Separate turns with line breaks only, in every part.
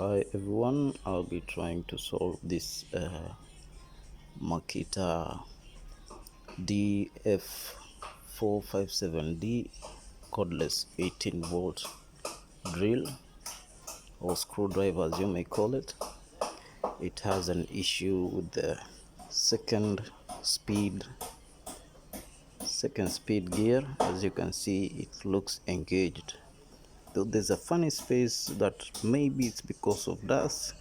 Hi everyone, I'll be trying to solve this Makita DF457D cordless 18 volt drill or screwdriver as you may call it. It has an issue with the second speed gear. As you can see, it looks engaged, though there's a funny space that maybe it's because of dust.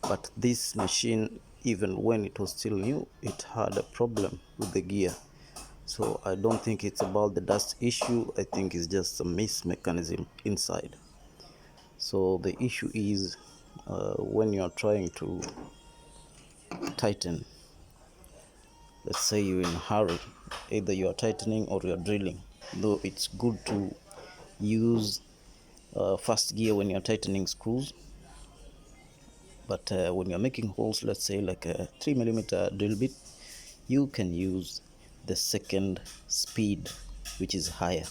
But this machine, even when it was still new, it had a problem with the gear. So I don't think it's about the dust issue. I think it's just a miss mechanism inside. So the issue is when you are trying to tighten, let's say you're in a hurry, either you are tightening or you are drilling, though it's good to use first gear when you're tightening screws. But when you're making holes, let's say like a 3mm drill bit, you can use the second speed, which is higher.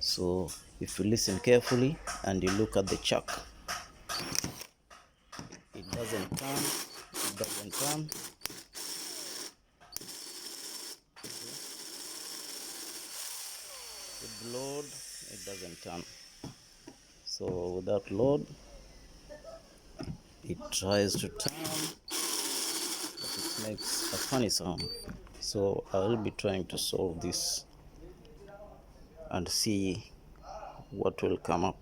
So if you listen carefully and you look at the chuck, it doesn't turn. With load, it doesn't turn. So without load, it tries to turn, but it makes a funny sound. So I will be trying to solve this and see what will come up.